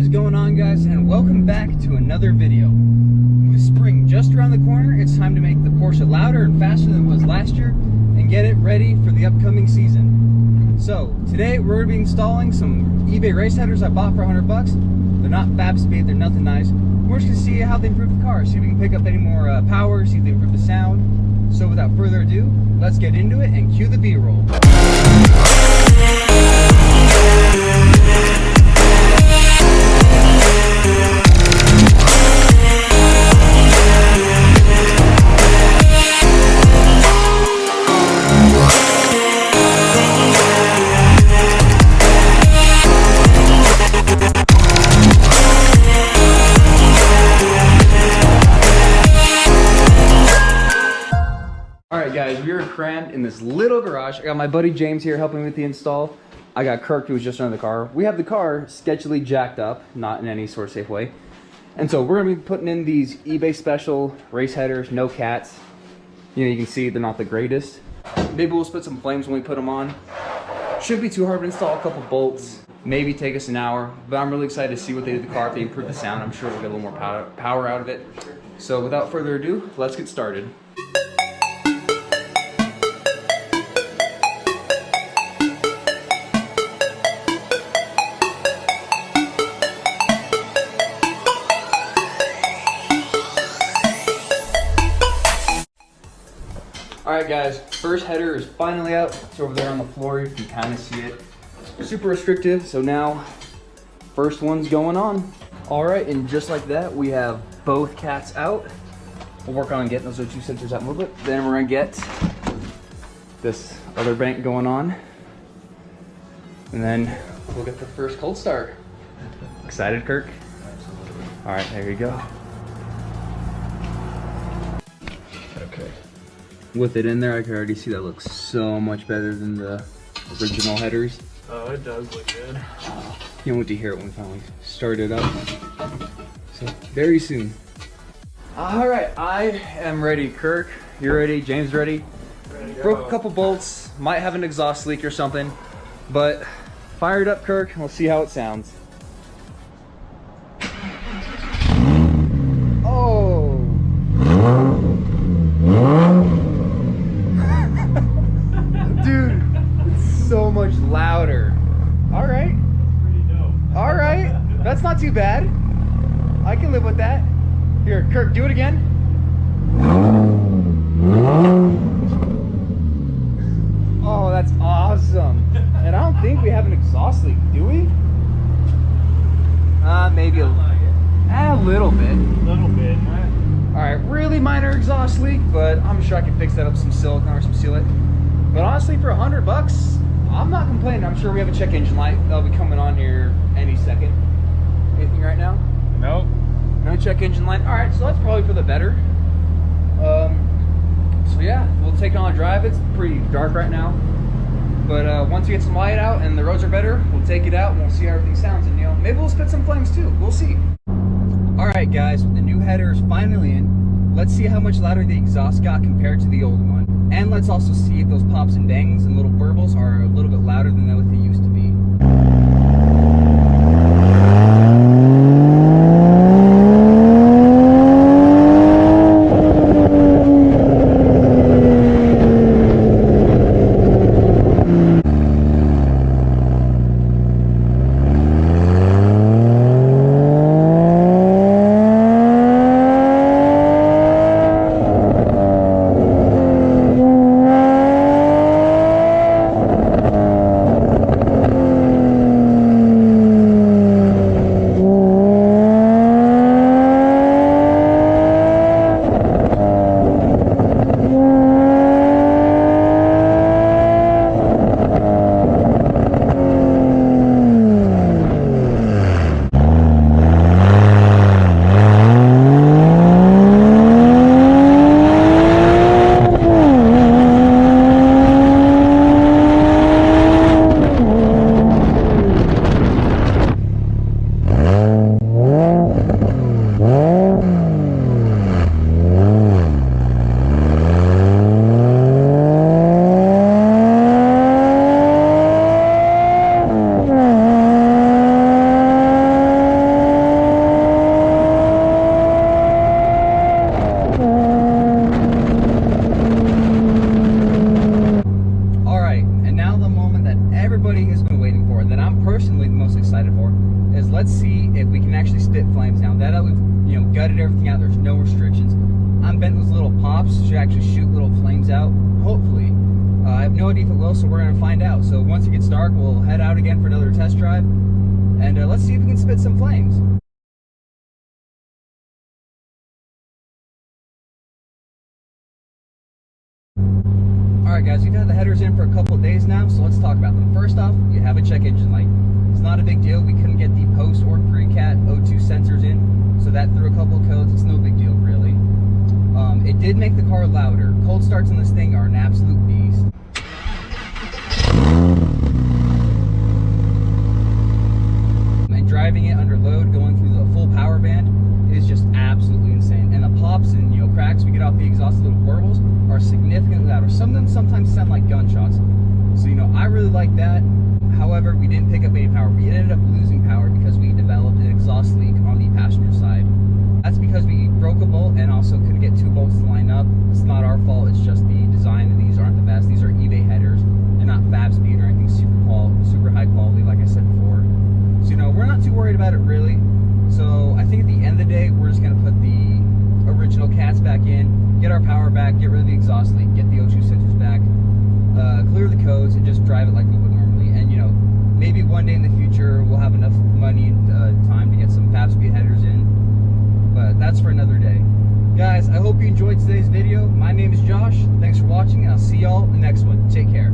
is going on, guys, and welcome back to another video. With spring just around the corner, it's time to make the Porsche louder and faster than it was last year and get it ready for the upcoming season. So today we're going to be installing some eBay race headers I bought for 100 bucks. They're not fab speed, they're nothing nice. We're just going to see how they improve the car, see if we can pick up any more power, see if they improve the sound. So without further ado, let's get into it and cue the B-roll. Alright guys, we are crammed in this little garage. I got my buddy James here helping me with the install. I got Kirk, who was just under the car. We have the car sketchily jacked up, not in any sort of safe way. And so we're going to be putting in these eBay special race headers, no cats. You know, you can see they're not the greatest. Maybe we'll split some flames when we put them on. Shouldn't be too hard to install, a couple bolts. Maybe take us an hour. But I'm really excited to see what they do to the car. If they improve the sound, I'm sure we'll get a little more power out of it. So without further ado, let's get started. Alright guys, first header is finally out. It's over there on the floor, you can kind of see it. Super restrictive, so now first one's going on. Alright, and just like that, we have both cats out. We'll work on getting those two sensors out a little bit. Then we're gonna get this other bank going on. And then we'll get the first cold start. Excited, Kirk? Alright, there you go. Okay. With it in there, I can already see that looks so much better than the original headers. Oh, it does look good. Can't wait to hear it when we finally start it up. So, very soon. Alright, I am ready. Kirk, you're ready. James ready. Broke a couple bolts. Might have an exhaust leak or something. But fire it up, Kirk, and we'll see how it sounds. Oh! Dude, it's so much louder. All right. Pretty dope. All right. That's not too bad. I can live with that. Here, Kirk, do it again. Oh, that's awesome. And I don't think we have an exhaust leak, do we? Maybe a little bit. A little bit. All right, really minor exhaust leak, but I'm sure I can fix that up with some silicone or some sealant. But honestly, for 100 bucks, I'm not complaining. I'm sure we have a check engine light that'll be coming on here any second. Anything right now? Nope. No check engine light. All right, so that's probably for the better. So yeah, we'll take it on a drive. It's pretty dark right now, but once we get some light out and the roads are better, we'll take it out and we'll see how everything sounds. And you know, maybe we'll spit some flames too. We'll see. All right, guys, the new header is finally in. Let's see how much louder the exhaust got compared to the old one. And let's also see if those pops and bangs and little burbles are a little bit louder than what they used to be. excited for, is let's see if we can actually spit flames now. That we've, you know, gutted everything out, there's no restrictions. I'm betting those little pops should actually shoot little flames out, hopefully. I have no idea if it will, so we're gonna find out. So once it gets dark, we'll head out again for another test drive, and let's see if we can spit some flames. Alright guys, we've had the headers in for a couple of days now, so let's talk about them. First off, you have a check engine light. It's not a big deal. We couldn't get the post or pre-cat O2 sensors in, so that threw a couple of codes. It's no big deal, really. It did make the car louder. Cold starts on this thing are an absolute beast. And driving it under load, going through the full power band, is just absolutely insane. And the pops and, you know, cracks we get off the exhaust, little warbles, are significantly louder. Some of them sometimes sound like gunshots. So, you know, I really like that. However, we didn't pick up any power. We ended up losing power because we developed an exhaust leak on the passenger side. That's because we broke a bolt and also couldn't get two bolts to line up. It's not our fault, it's just the design, and these aren't the best. These are eBay headers. They're not fab speed or anything super high quality, like I said before. So, you know, we're not too worried about it really. So I think at the end of the day, we're just gonna put the original cats back in, get our power back, get rid of the exhaust leak, get the O2 sensors back, clear the codes, and just drive it like we would normally. And, you know, maybe one day in the future we'll have enough money and time to get some fab speed headers in, but that's for another day. Guys, I hope you enjoyed today's video. My name is Josh. Thanks for watching, and I'll see y'all in the next one. Take care.